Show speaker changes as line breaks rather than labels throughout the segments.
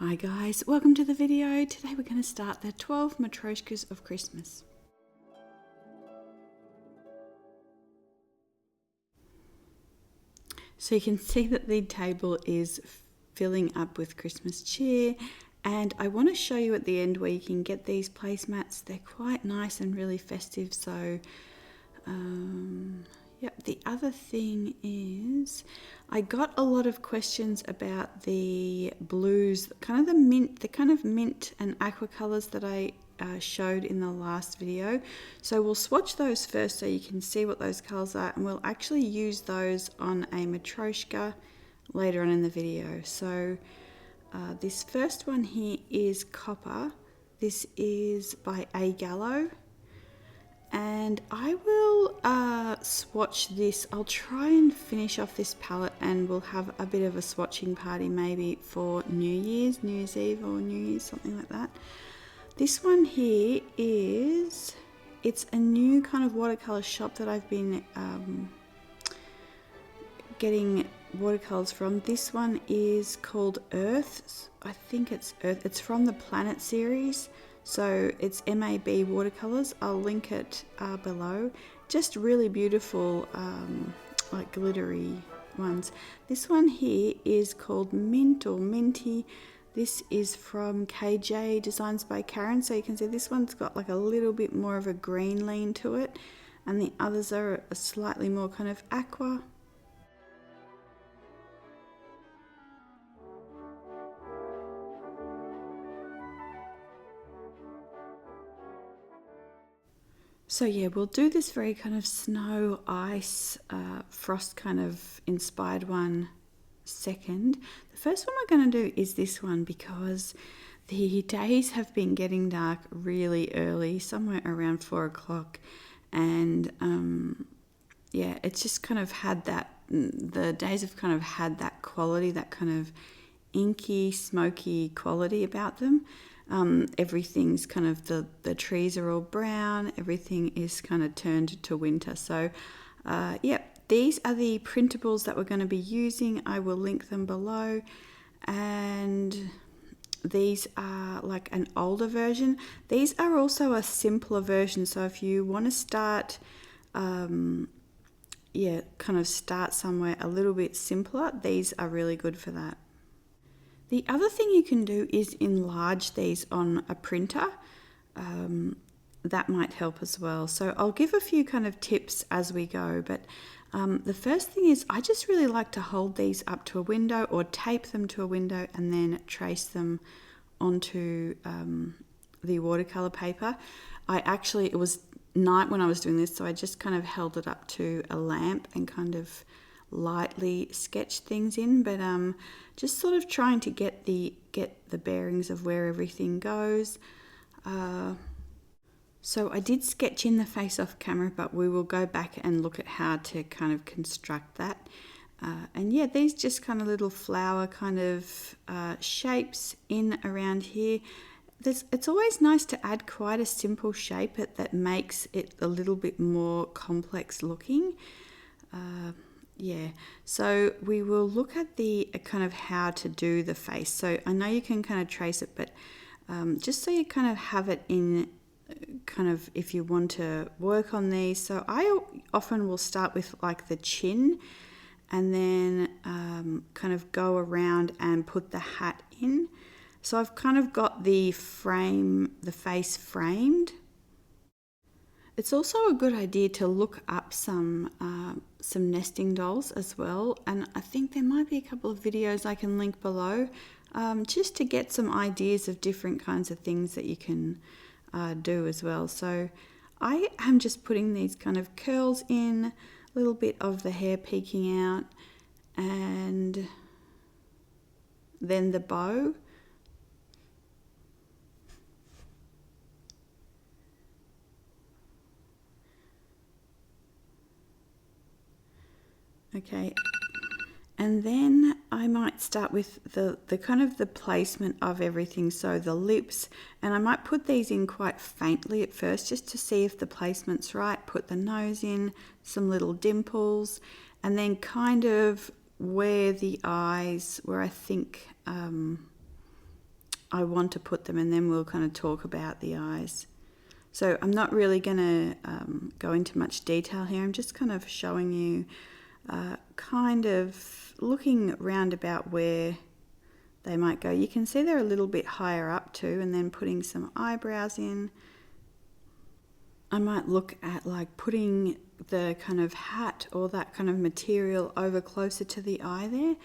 Hi guys, welcome to the video. Today we're going to start the 12 Matryoshkas of Christmas. So you can see that the table is filling up with Christmas cheer, and I want to show you at the end where you can get these placemats. They're quite nice and really festive. So yep, the other thing is I got a lot of questions about the blues, kind of the mint and aqua colors that I showed in the last video. So we'll swatch those first so you can see what those colors are, and we'll actually use those on a Matryoshka later on in the video. So this first one here is copper. This is by AGallo. And I will swatch this. I'll try and finish off this palette, and we'll have a bit of a swatching party maybe for New Year's Eve or New Year's, something like that. This one here is, it's a new kind of watercolor shop that I've been getting watercolors from. This one is called Earth. I think it's Earth. It's from the Planet series. So it's MAB watercolors. I'll link it below. Just really beautiful, like glittery ones. This one here is called Mint or Minty. This is from KJDesignsbyKaren. So you can see this one's got like a little bit more of a green lean to it, and the others are a slightly more kind of aqua. So yeah, we'll do this very kind of snow, ice, frost kind of inspired one second. The first one we're going to do is this one, because the days have been getting dark really early, somewhere around 4 o'clock. And yeah, it's just kind of had that, the days have kind of had that quality, that kind of inky, smoky quality about them. Everything's kind of, the trees are all brown, everything is kind of turned to winter. So yeah, these are the printables that we're going to be using. I will link them below, and these are like an older version. These are also a simpler version, so if you want to start yeah, kind of start somewhere a little bit simpler, these are really good for that. The other thing you can do is enlarge these on a printer. That might help as well. So I'll give a few kind of tips as we go, but the first thing is I just really like to hold these up to a window or tape them to a window and then trace them onto the watercolor paper. It was night when I was doing this, so I just kind of held it up to a lamp and kind of lightly sketch things in, but just sort of trying to get the bearings of where everything goes. So I did sketch in the face off camera, but we will go back and look at how to kind of construct that. And yeah, these just kind of little flower kind of shapes in around here. It's always nice to add quite a simple shape that makes it a little bit more complex looking. Yeah, so we will look at the kind of how to do the face. So I know you can kind of trace it, but just so you kind of have it in kind of if you want to work on these. So I often will start with like the chin, and then kind of go around and put the hat in. So I've kind of got the face framed. It's also a good idea to look up some nesting dolls as well, and I think there might be a couple of videos I can link below, just to get some ideas of different kinds of things that you can do as well. So I am just putting these kind of curls in, a little bit of the hair peeking out, and then the bow. Okay, and then I might start with the kind of the placement of everything. So the lips, and I might put these in quite faintly at first just to see if the placement's right. Put the nose in, some little dimples, and then kind of where the eyes, where I think I want to put them, and then we'll kind of talk about the eyes. So I'm not really going to go into much detail here. I'm just kind of showing you kind of looking round about where they might go. You can see they're a little bit higher up too, and then putting some eyebrows in. I might look at like putting the kind of hat or that kind of material over closer to the eye there.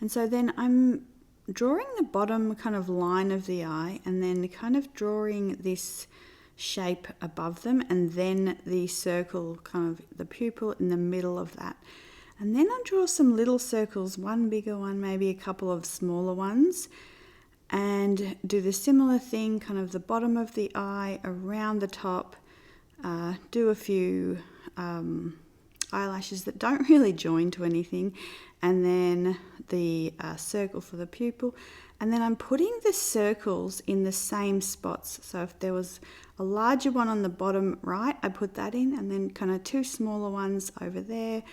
And so then I'm drawing the bottom kind of line of the eye, and then kind of drawing this shape above them, and then the circle, kind of the pupil in the middle of that. And then I draw some little circles, one bigger one, maybe a couple of smaller ones, and do the similar thing, kind of the bottom of the eye around the top. Do a few eyelashes that don't really join to anything, and then the circle for the pupil. And then I'm putting the circles in the same spots. So if there was a larger one on the bottom right, I put that in, and then kind of two smaller ones over there.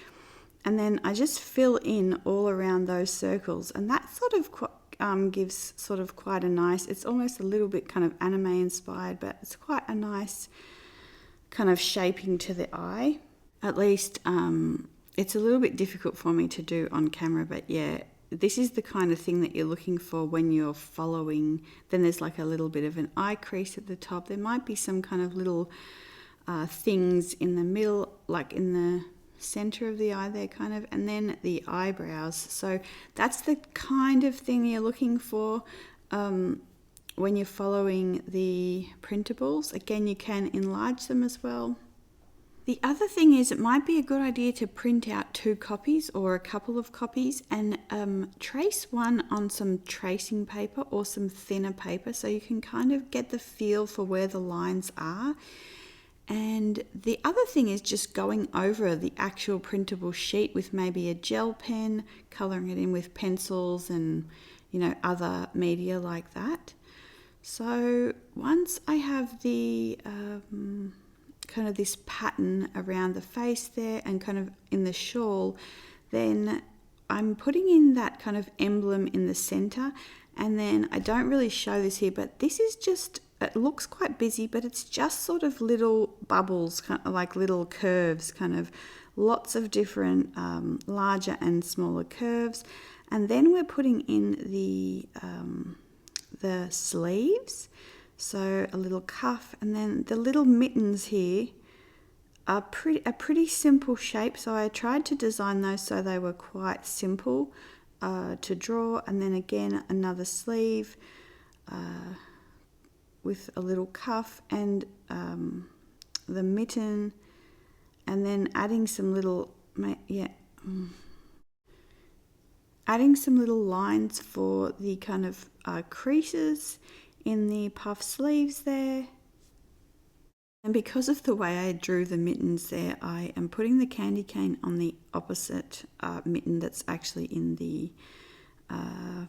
And then I just fill in all around those circles. And that sort of gives sort of quite a nice, it's almost a little bit kind of anime inspired, but it's quite a nice kind of shaping to the eye. At least it's a little bit difficult for me to do on camera, but yeah, this is the kind of thing that you're looking for when you're following. Then there's like a little bit of an eye crease at the top. There might be some kind of little things in the middle, like in the center of the eye there kind of, and then the eyebrows. So that's the kind of thing you're looking for when you're following the printables. Again, you can enlarge them as well. The other thing is, it might be a good idea to print out 2 copies or a couple of copies, and trace one on some tracing paper or some thinner paper, so you can kind of get the feel for where the lines are. And the other thing is just going over the actual printable sheet with maybe a gel pen, colouring it in with pencils and, you know, other media like that. So once I have the kind of this pattern around the face there and kind of in the shawl, then I'm putting in that kind of emblem in the center. And then I don't really show this here, but this is just, it looks quite busy, but it's just sort of little bubbles, kind of like little curves, kind of lots of different larger and smaller curves. And then we're putting in the sleeves. So a little cuff, and then the little mittens here are a pretty simple shape. So I tried to design those so they were quite simple to draw. And then again, another sleeve with a little cuff and the mitten, and then adding some little, adding some little lines for the kind of creases in the puff sleeves there. And because of the way I drew the mittens there, I am putting the candy cane on the opposite mitten that's actually in the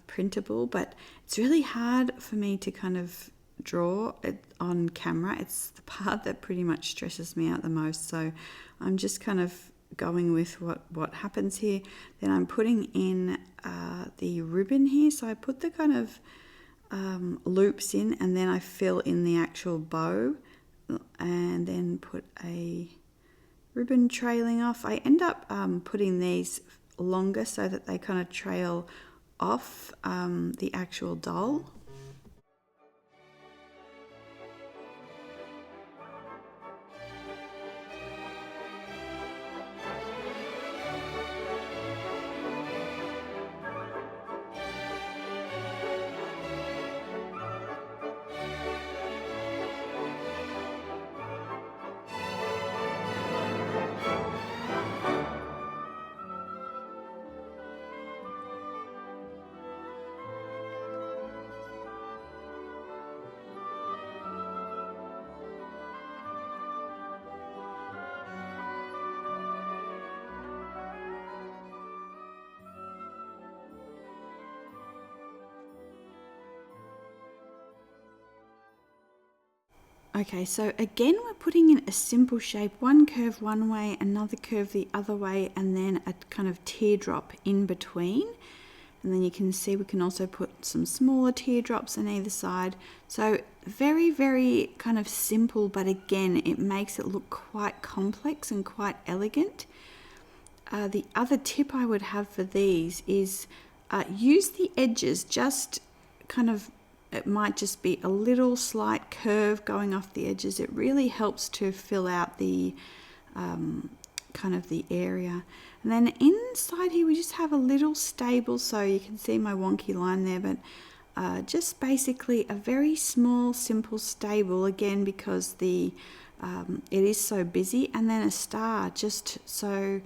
printable, but it's really hard for me to kind of draw it on camera. It's the part that pretty much stresses me out the most, so I'm just kind of going with what happens here. Then I'm putting in the ribbon here, so I put the kind of loops in, and then I fill in the actual bow, and then put a ribbon trailing off. I end up putting these longer so that they kind of trail off the actual doll. Okay, so again we're putting in a simple shape, one curve one way, another curve the other way, and then a kind of teardrop in between. And then you can see we can also put some smaller teardrops on either side. So very, very kind of simple, but again, it makes it look quite complex and quite elegant. The other tip I would have for these is use the edges, just kind of, it might just be a little slight curve going off the edges. It really helps to fill out the kind of the area. And then inside here we just have a little stable, so you can see my wonky line there, but just basically a very small simple stable, again because the it is so busy, and then a star, just so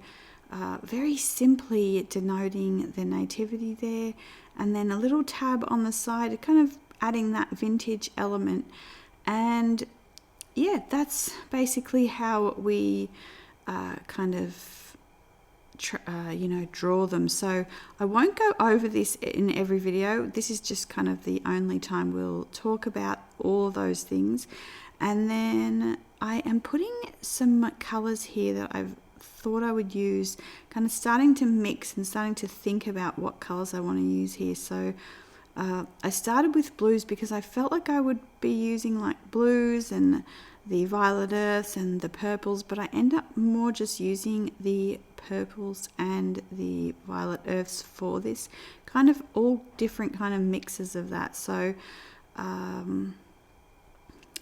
very simply denoting the nativity there, and then a little tab on the side kind of adding that vintage element. And yeah, that's basically how we kind of you know, draw them. So I won't go over this in every video. This is just kind of the only time we'll talk about all those things. And then I am putting some colors here that I've thought I would use, kind of starting to mix and starting to think about what colors I want to use here. So I started with blues because I felt like I would be using like blues and the violet earths and the purples, but I end up more just using the purples and the violet earths for this, kind of all different kind of mixes of that. So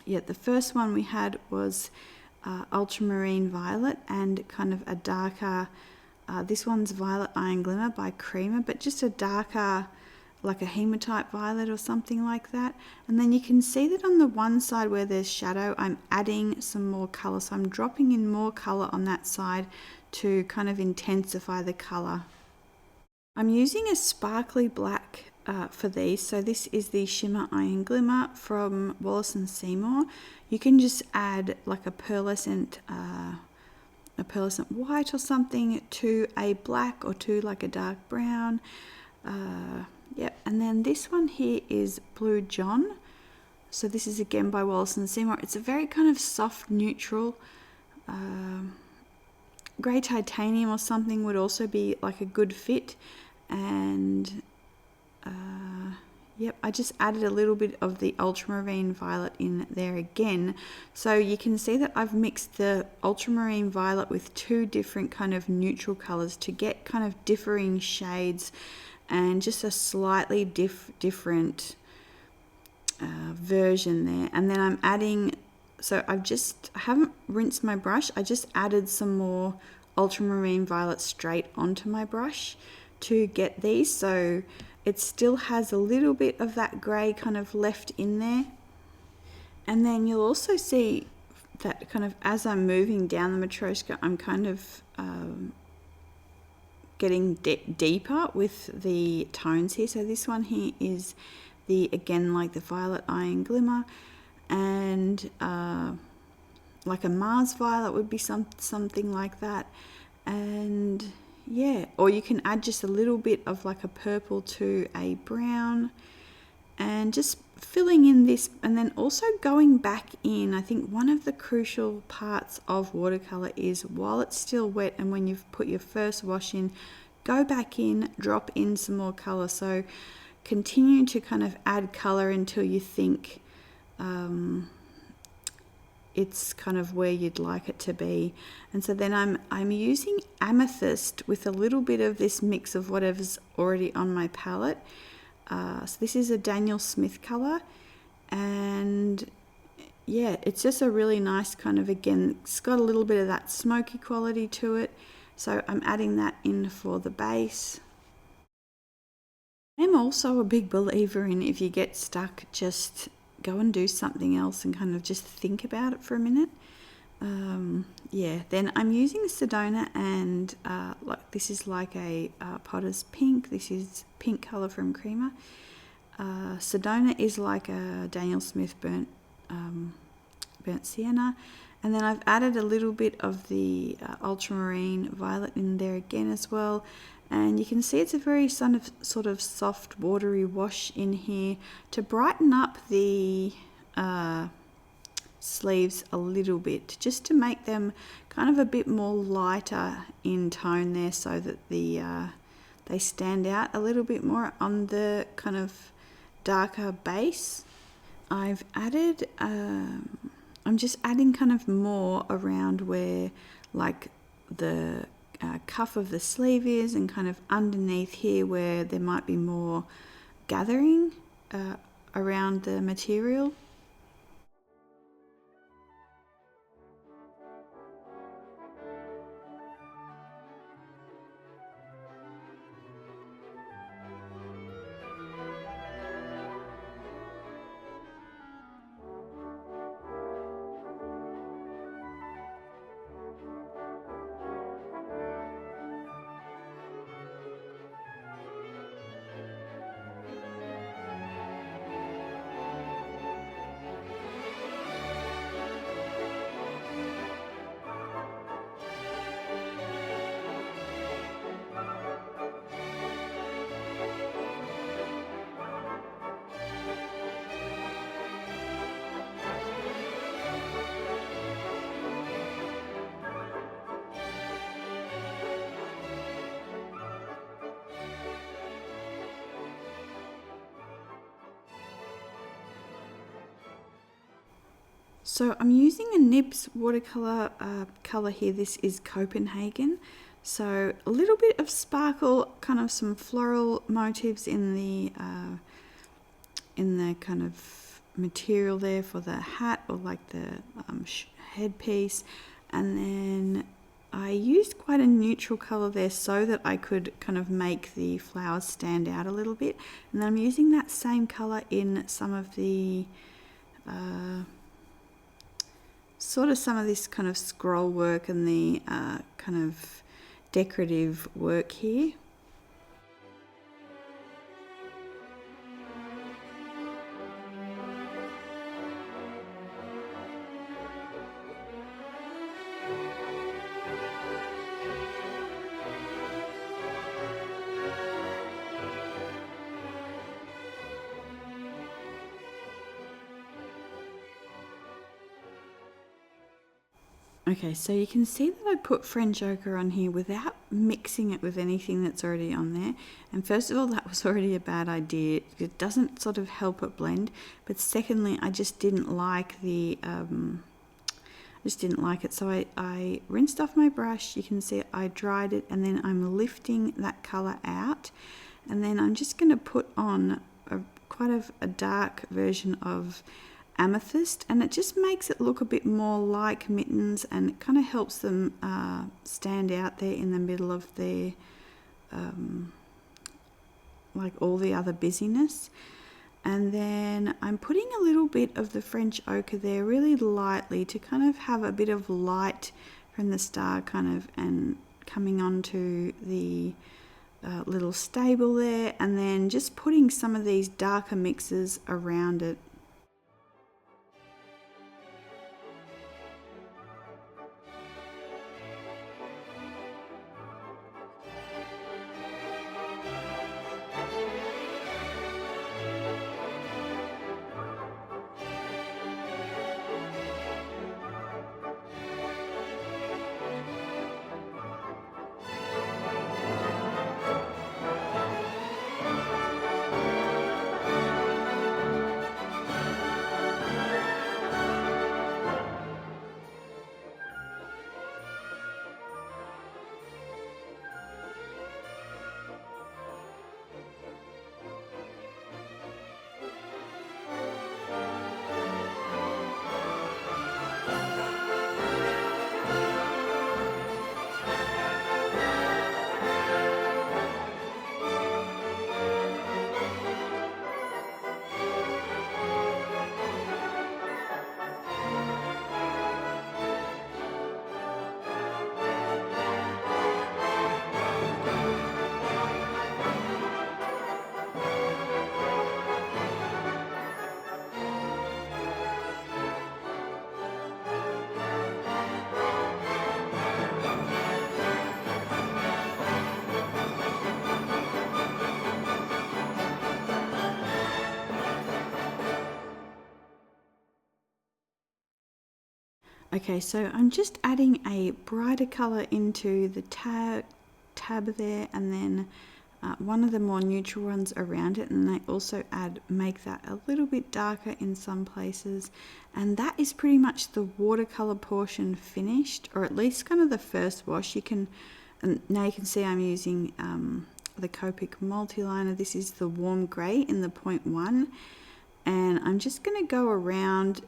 yeah, the first one we had was ultramarine violet and kind of a darker, this one's Violet Iron Glimmer by Creamer, but just a darker, like a hematite violet or something like that. And then you can see that on the one side where there's shadow, I'm adding some more color. So I'm dropping in more color on that side to kind of intensify the color. I'm using a sparkly black for these. So this is the Shimmer Iron Glimmer from Wallace & Seymour. You can just add like a pearlescent white or something to a black, or to like a dark brown. Yep, and then this one here is Blue John. So this is again by Wallace & Seymour. It's a very kind of soft neutral. Grey titanium or something would also be like a good fit. And yep, I just added a little bit of the ultramarine violet in there again. So you can see that I've mixed the ultramarine violet with two different kind of neutral colors to get kind of differing shades and just a slightly different version there. And then I'm adding, so I haven't rinsed my brush, I just added some more ultramarine violet straight onto my brush to get these, so it still has a little bit of that grey kind of left in there. And then you'll also see that kind of as I'm moving down the Matryoshka, I'm kind of getting deeper with the tones here. So this one here is the, again, like the Violet Iron Glimmer, and like a Mars violet would be something like that. And yeah, or you can add just a little bit of like a purple to a brown, and just filling in this, and then also going back in. I think one of the crucial parts of watercolor is while it's still wet and when you've put your first wash in, go back in, drop in some more color. So continue to kind of add color until you think it's kind of where you'd like it to be. And so then I'm using amethyst with a little bit of this mix of whatever's already on my palette. So this is a Daniel Smith color, and yeah, it's just a really nice kind of, again, it's got a little bit of that smoky quality to it. So I'm adding that in for the base. I'm also a big believer in, if you get stuck, just go and do something else and kind of just think about it for a minute. Yeah, then I'm using Sedona, and like this is like a Potter's Pink. This is pink color from Creamer. Sedona is like a Daniel Smith burnt sienna, and then I've added a little bit of the ultramarine violet in there again as well. And you can see it's a very sort of soft watery wash in here to brighten up the sleeves a little bit, just to make them kind of a bit more lighter in tone there, so that they they stand out a little bit more on the kind of darker base. I've added, I'm just adding kind of more around where like the cuff of the sleeve is, and kind of underneath here where there might be more gathering around the material. So I'm using a Nibs watercolor color here. This is Copenhagen. So a little bit of sparkle, kind of some floral motifs in the kind of material there for the hat, or like the headpiece. And then I used quite a neutral color there so that I could kind of make the flowers stand out a little bit. And then I'm using that same color in some of the some of this kind of scroll work and the kind of decorative work here. Okay, so you can see that I put French ochre on here without mixing it with anything that's already on there. And first of all, that was already a bad idea. It doesn't sort of help it blend. But secondly, I just didn't like the, So I rinsed off my brush. You can see I dried it, and then I'm lifting that color out. And then I'm just going to put on quite a dark version of amethyst, and it just makes it look a bit more like mittens, and it kind of helps them stand out there in the middle of their like all the other busyness. And then I'm putting a little bit of the French ochre there really lightly to kind of have a bit of light from the star kind of, and coming onto the little stable there, and then just putting some of these darker mixes around it. Okay, so I'm just adding a brighter color into the tab there, and then one of the more neutral ones around it, and they also make that a little bit darker in some places. And that is pretty much the watercolor portion finished, or at least kind of the first wash. And now you can see I'm using the Copic multiliner. This is the warm grey in the 0.1, and I'm just going to go around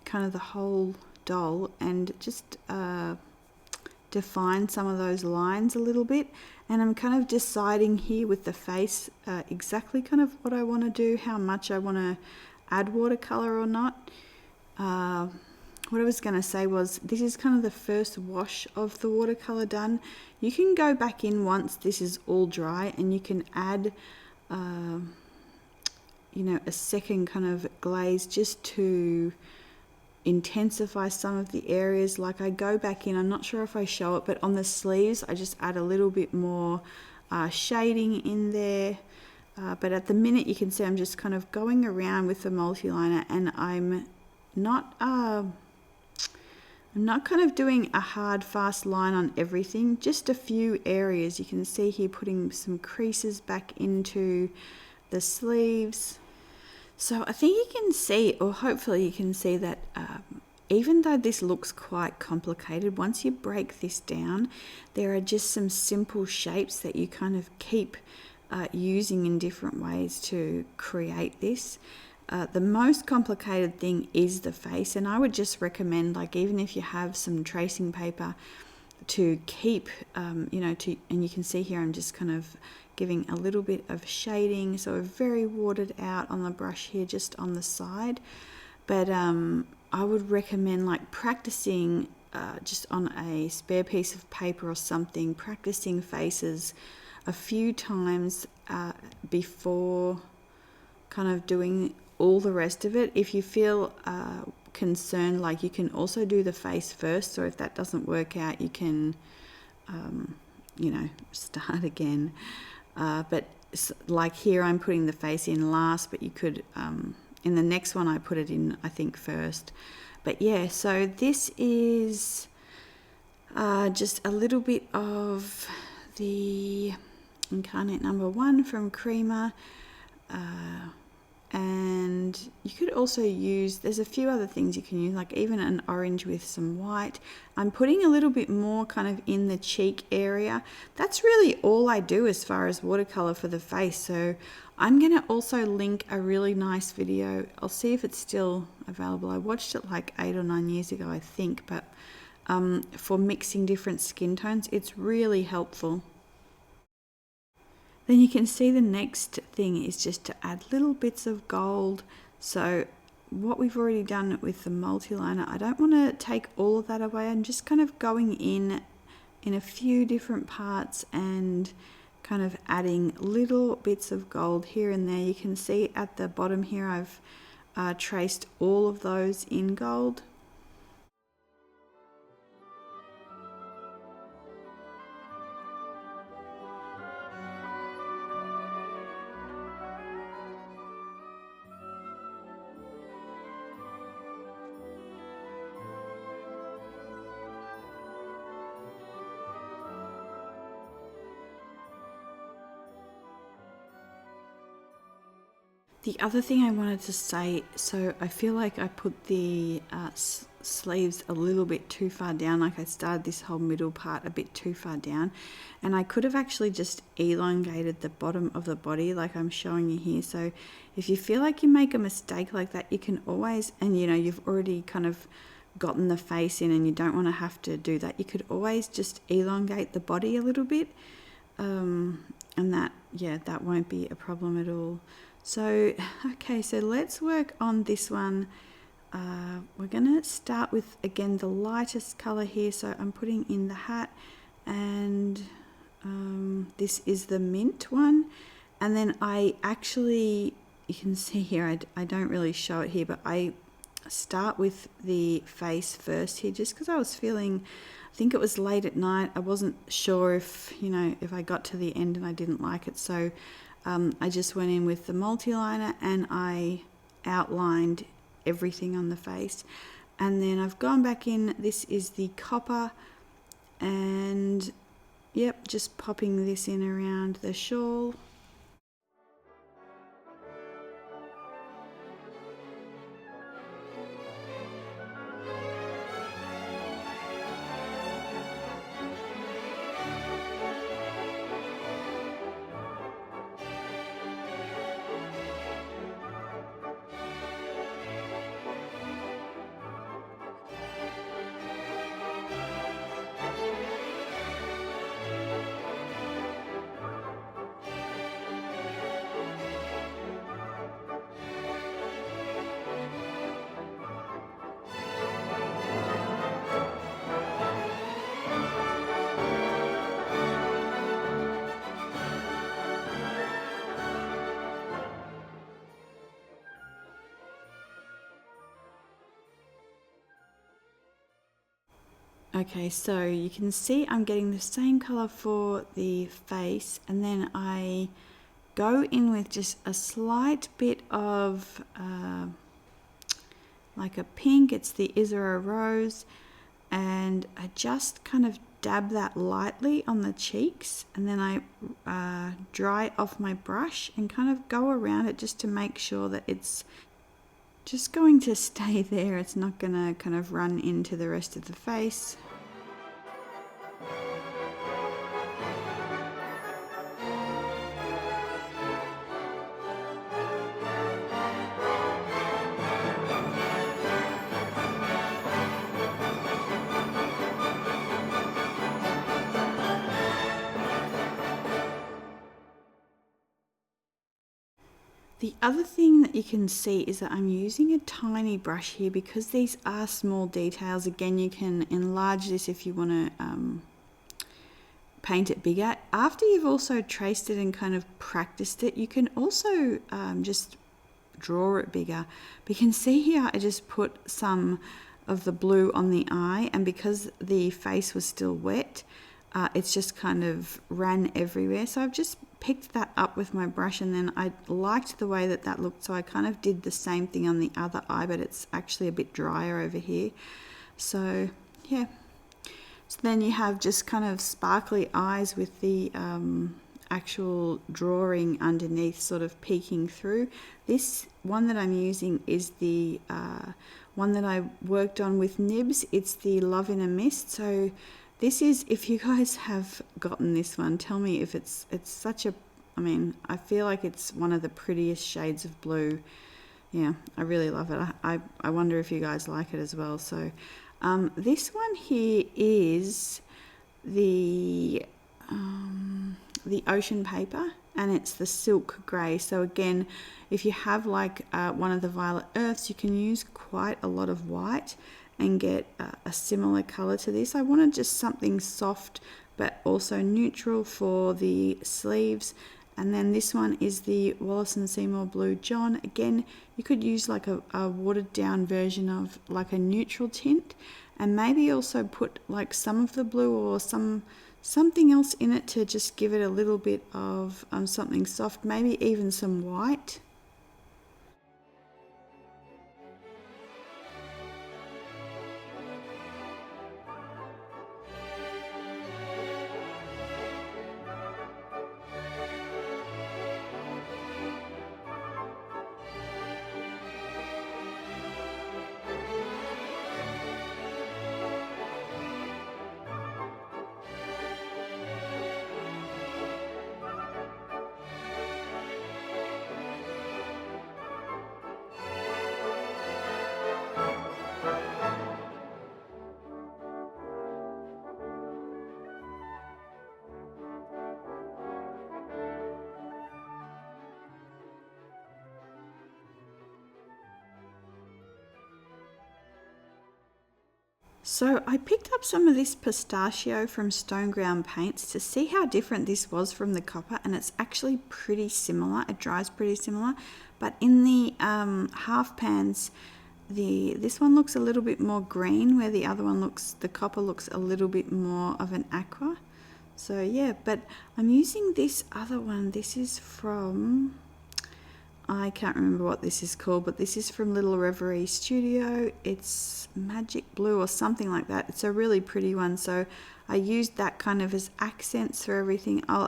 kind of the whole doll and just define some of those lines a little bit. And I'm kind of deciding here with the face exactly kind of what I want to do, how much I want to add watercolor or not. What I was going to say was, this is kind of the first wash of the watercolor done. You can go back in once this is all dry, and you can add you know, a second kind of glaze just to intensify some of the areas. Like I go back in, I'm not sure if I show it, but on the sleeves I just add a little bit more shading in there. But at the minute you can see I'm just kind of going around with the multiliner, and I'm not kind of doing a hard fast line on everything, just a few areas. You can see here putting some creases back into the sleeves. So I think you can see, or hopefully you can see, that even though this looks quite complicated, once you break this down, there are just some simple shapes that you kind of keep using in different ways to create this. The most complicated thing is the face, and I would just recommend, like, even if you have some tracing paper, to keep you know, and you can see here I'm just kind of giving a little bit of shading, so very watered out on the brush here just on the side. But I would recommend like practicing just on a spare piece of paper or something, practicing faces a few times before kind of doing all the rest of it. If you feel concerned, like, you can also do the face first, so if that doesn't work out, you can you know, start again. But like here I'm putting the face in last, but you could in the next one I put it in, I think, first. But yeah, so this is just a little bit of the Incarnate number 1 from Creamer. And you could also use, there's a few other things you can use, like even an orange with some white. I'm putting a little bit more kind of in the cheek area. That's really all I do as far as watercolor for the face. So I'm going to also link a really nice video. I'll see if it's still available. I watched it like 8 or 9 years ago, I think, but for mixing different skin tones, it's really helpful. Then you can see the next thing is just to add little bits of gold. So what we've already done with the multiliner, I don't want to take all of that away. I'm just kind of going in a few different parts and kind of adding little bits of gold here and there. You can see at the bottom here I've traced all of those in gold. The other thing I wanted to say, so I feel like I put the sleeves a little bit too far down, like I started this whole middle part a bit too far down, and I could have actually just elongated the bottom of the body like I'm showing you here. So if you feel like you make a mistake like that, you can always, and you know you've already kind of gotten the face in and you don't want to have to do that, you could always just elongate the body a little bit, and that, yeah, that won't be a problem at all. So, okay, so let's work on this one. We're going to start with, again, the lightest color here. So I'm putting in the hat, and this is the mint one. And then I actually, you can see here, I don't really show it here, but I start with the face first here, just because I was feeling, I think it was late at night. I wasn't sure if, you know, if I got to the end and I didn't like it. So I just went in with the multiliner and I outlined everything on the face. And then I've gone back in, this is the copper, and yep, just popping this in around the shawl. Okay, so you can see I'm getting the same color for the face, and then I go in with just a slight bit of like a pink. It's the Isera Rose, and I just kind of dab that lightly on the cheeks, and then I dry off my brush and kind of go around it just to make sure that it's just going to stay there. It's not going to kind of run into the rest of the face. The other thing that you can see is that I'm using a tiny brush here because these are small details. Again, you can enlarge this if you want to paint it bigger. After you've also traced it and kind of practiced it, you can also just draw it bigger. But you can see here I just put some of the blue on the eye, and because the face was still wet, it's just kind of ran everywhere. So I've just picked that up with my brush, and then I liked the way that that looked, so I kind of did the same thing on the other eye, but it's actually a bit drier over here. So yeah, so then you have just kind of sparkly eyes with the actual drawing underneath sort of peeking through. This one that I'm using is the one that I worked on with Nibs. It's the Love in a Mist. So this is, if you guys have gotten this one, tell me if it's such a, I mean, I feel like it's one of the prettiest shades of blue. Yeah, I really love it. I wonder if you guys like it as well. So this one here is the ocean paper, and it's the silk grey. So again, if you have like one of the violet earths, you can use quite a lot of white and get a similar color to this. I wanted just something soft but also neutral for the sleeves. And then this one is the Wallace & Seymour Blue John. Again, you could use like a watered down version of like a neutral tint, and maybe also put like some of the blue or something else in it to just give it a little bit of something soft, maybe even some white. So I picked up some of this pistachio from Stone Ground Paints to see how different this was from the copper, and it's actually pretty similar. It dries pretty similar, but in the half pans, this one looks a little bit more green, where the other one the copper looks a little bit more of an aqua. So yeah, but I'm using this other one. This is from, I can't remember what this is called, but this is from Little Reverie Studio. It's Magic Blue or something like that. It's a really pretty one, so I used that kind of as accents for everything. I'll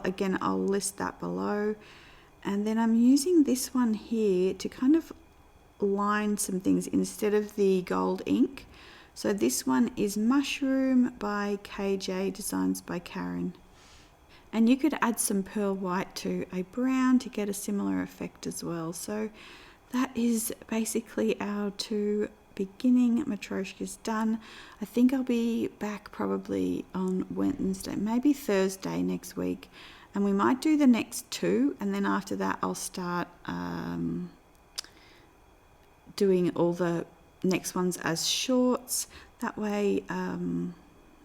list that below. And then I'm using this one here to kind of line some things instead of the gold ink. So this one is Mushroom by KJDesignsbyKaren. And you could add some pearl white to a brown to get a similar effect as well. So that is basically our 2 beginning Matryoshkas done. I think I'll be back probably on Wednesday, maybe Thursday next week. And we might do the next 2, and then after that I'll start doing all the next ones as shorts. That way,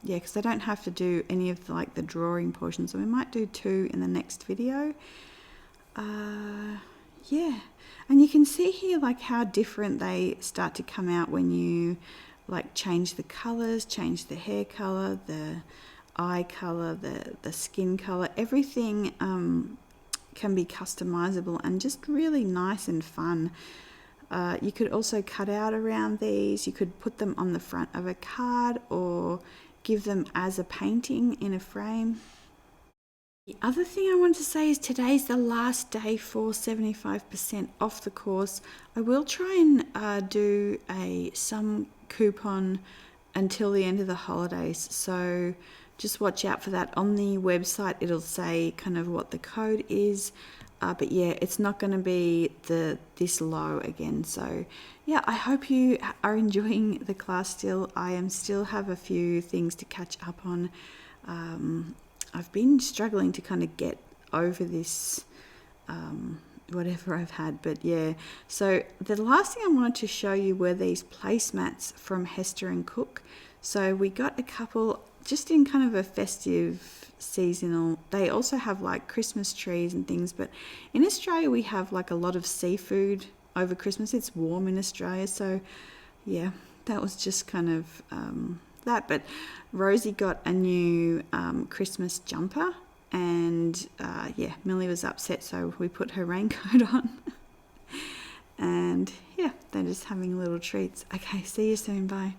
yeah, because I don't have to do any of the drawing portions. So we might do 2 in the next video. Yeah, and you can see here how different they start to come out when you change the colors, change the hair color, the eye color, the skin color. Everything can be customizable and just really nice and fun. You could also cut out around these. You could put them on the front of a card or give them as a painting in a frame. The other thing I want to say is today's the last day for 75% off the course. I will try and do some coupon until the end of the holidays, so just watch out for that. On the website it'll say kind of what the code is, but yeah, it's not going to be this low again. So yeah, I hope you are enjoying the class still. I still have a few things to catch up on. I've been struggling to kind of get over this whatever I've had, but yeah. So the last thing I wanted to show you were these placemats from Hester and Cook. So we got a couple just in kind of a festive seasonal. They also have Christmas trees and things, but in Australia we have a lot of seafood over Christmas. It's warm in Australia, so yeah, that was just kind of that. But Rosie got a new Christmas jumper, and yeah, Millie was upset, so we put her raincoat on. And yeah, they're just having little treats. Okay, see you soon. Bye.